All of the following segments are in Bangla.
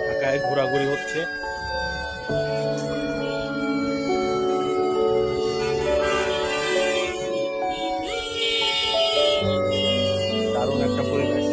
ঢাকায় ঘোরাঘুরি হচ্ছে। দারুণ একটা পরিবেশ।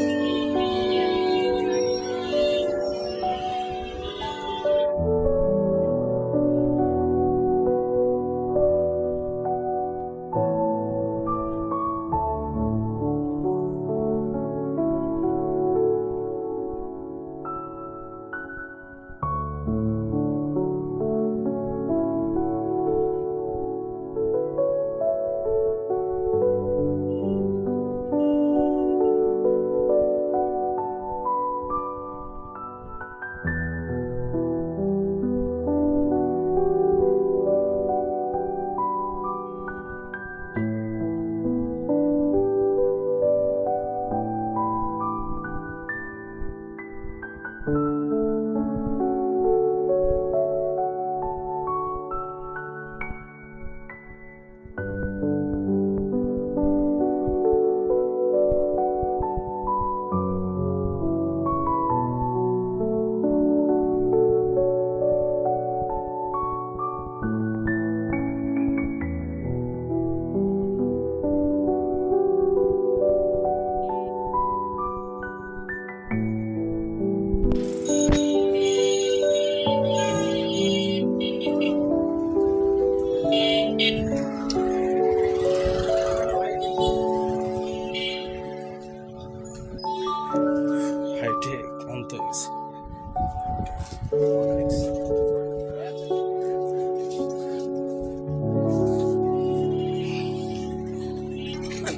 হাইটে ক্লান্ত হয়েছে।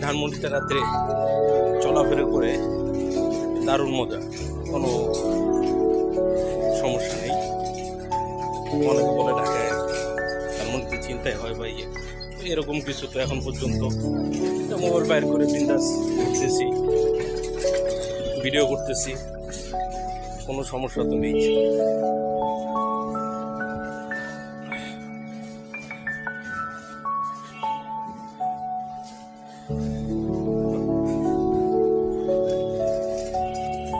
ধানমন্ডিতে রাত্রে চলাফেরা করে দারুণ মজা, কোনো সমস্যা নেই। অনেকে বলে ঢাকায় ধানমন্ডিতে চিন্তাই হয় ভাই, এরকম কিছু তো এখন পর্যন্ত। মোবাইল বাইর করে বিন্দাস ঘুরতেছি, ভিডিও করতেছি, কোনো সমস্যা তো নেই।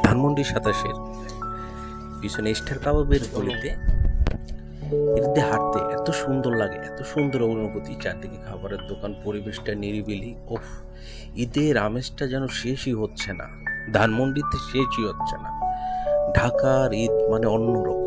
ধানমন্ডি 27-এর পিছনে স্টার কাবাবের গলিতে এদিকে হাঁটতে এত সুন্দর লাগে, এত সুন্দর অনুভূতি। চারদিকে খাবারের দোকান, পরিবেশটা নিরিবিলি। ওফ, ঈদের আমেজটা যেন শেষই হচ্ছে না, ধানমন্ডিতে শেষই হচ্ছে না। ঢাকার ঈদ মানে অন্যরকম।